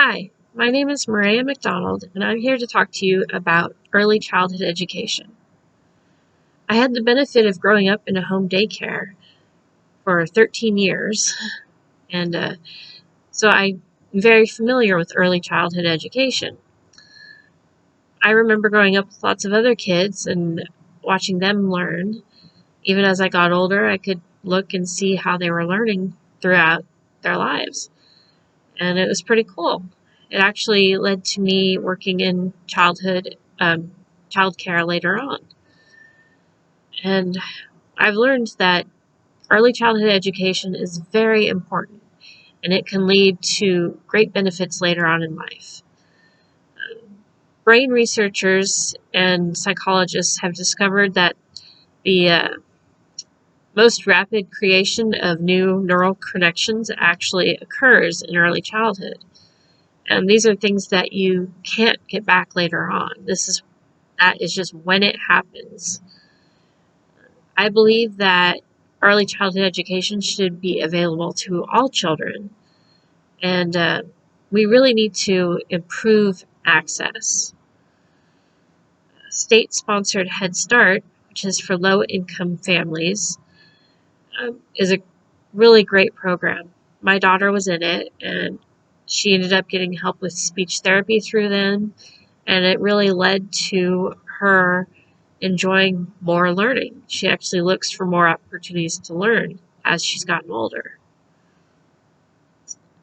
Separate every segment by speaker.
Speaker 1: Hi, my name is Mireya McDonald, and I'm here to talk to you about early childhood education. I had the benefit of growing up in a home daycare for 13 years, and so I'm very familiar with early childhood education. I remember growing up with lots of other kids and watching them learn. Even as I got older, I could look and see how they were learning throughout their lives, and it was pretty cool. It actually led to me working in childcare later on. And I've learned that early childhood education is very important, and it can lead to great benefits later on in life. Brain researchers and psychologists have discovered that the most rapid creation of new neural connections actually occurs in early childhood. And these are things that you can't get back later on. That is just when it happens. I believe that early childhood education should be available to all children, and we really need to improve access. State-sponsored Head Start, which is for low-income families, is a really great program. My daughter was in it, and she ended up getting help with speech therapy through them, and it really led to her enjoying more learning. She actually looks for more opportunities to learn as she's gotten older.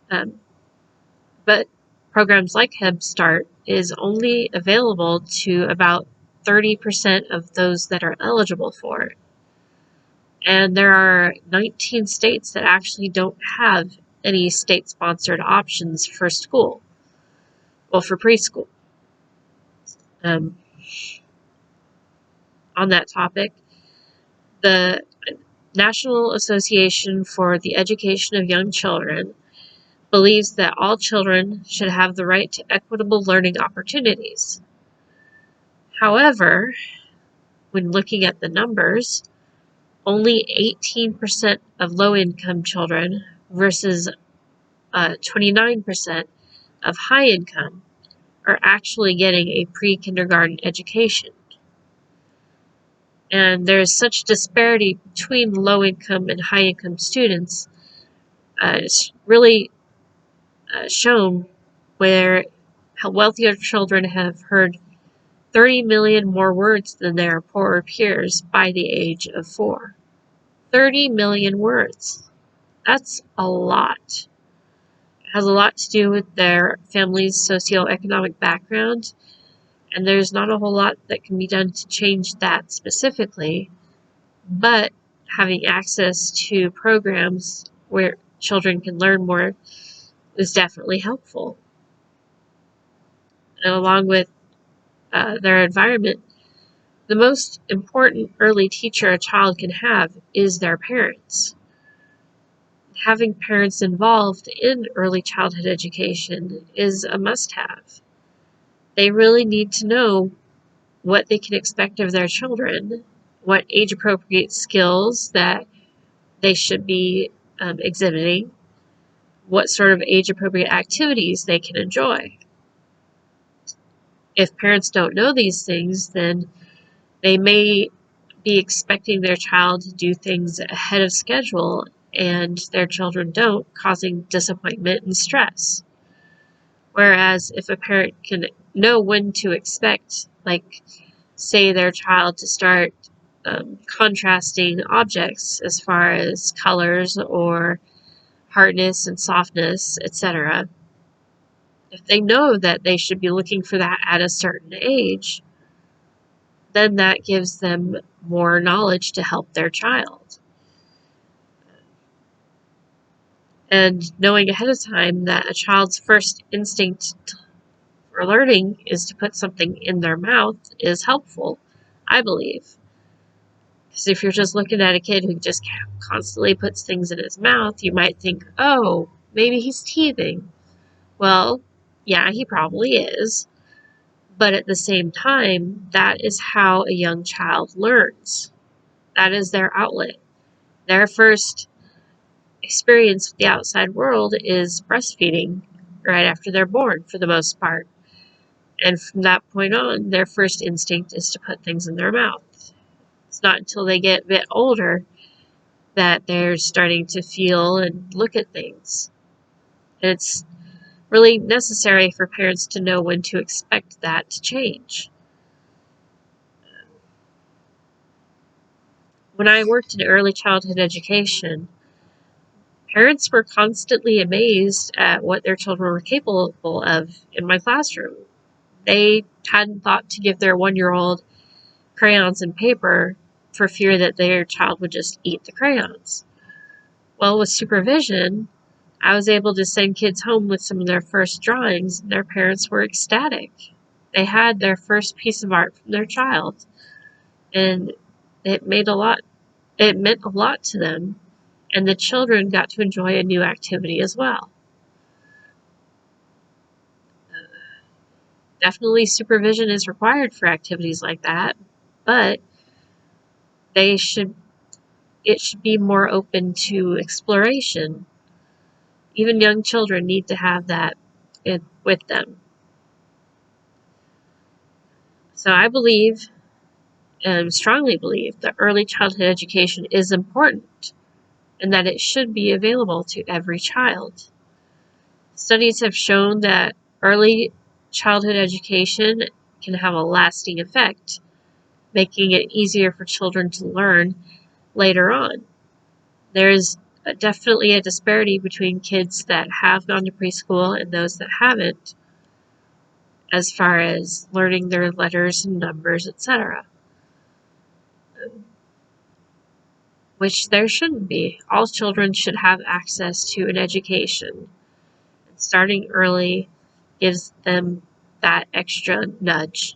Speaker 1: But programs like Head Start is only available to about 30% of those that are eligible for it. And there are 19 states that actually don't have any state-sponsored options for school. Well, for preschool. On that topic, the National Association for the Education of Young Children believes that all children should have the right to equitable learning opportunities. However, when looking at the numbers, only 18% of low-income children versus 29% of high-income are actually getting a pre-kindergarten education. And there's such disparity between low-income and high-income students. It's really shown where wealthier children have heard 30 million more words than their poorer peers by the age of 4. 30 million words. That's a lot. It has a lot to do with their family's socioeconomic background, and there's not a whole lot that can be done to change that specifically, but having access to programs where children can learn more is definitely helpful. And along with their environment, the most important early teacher a child can have is their parents. Having parents involved in early childhood education is a must-have. They really need to know what they can expect of their children, what age-appropriate skills that they should be exhibiting, what sort of age-appropriate activities they can enjoy. If parents don't know these things, then they may be expecting their child to do things ahead of schedule, and their children don't, causing disappointment and stress. Whereas if a parent can know when to expect, like, say, their child to start contrasting objects as far as colors or hardness and softness, etc., if they know that they should be looking for that at a certain age, then that gives them more knowledge to help their child. And knowing ahead of time that a child's first instinct for learning is to put something in their mouth is helpful, I believe. Because if you're just looking at a kid who just constantly puts things in his mouth, you might think, oh, maybe he's teething. Well, yeah, he probably is. But at the same time, that is how a young child learns. That is their outlet. Their first experience with the outside world is breastfeeding, right after they're born, for the most part. And from that point on, their first instinct is to put things in their mouth. It's not until they get a bit older that they're starting to feel and look at things. And it's really necessary for parents to know when to expect that to change. When I worked in early childhood education, parents were constantly amazed at what their children were capable of in my classroom. They hadn't thought to give their 1-year-old crayons and paper for fear that their child would just eat the crayons. Well, with supervision, I was able to send kids home with some of their first drawings, and their parents were ecstatic. They had their first piece of art from their child, and it meant a lot to them, and the children got to enjoy a new activity as well. Definitely supervision is required for activities like that, but it should be more open to exploration. Even young children need to have that with them. So I believe, and strongly believe, that early childhood education is important and that it should be available to every child. Studies have shown that early childhood education can have a lasting effect, making it easier for children to learn later on. There's definitely a disparity between kids that have gone to preschool and those that haven't, as far as learning their letters and numbers, etc. Which there shouldn't be. All children should have access to an education. And starting early gives them that extra nudge.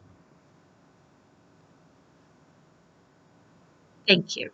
Speaker 1: Thank you.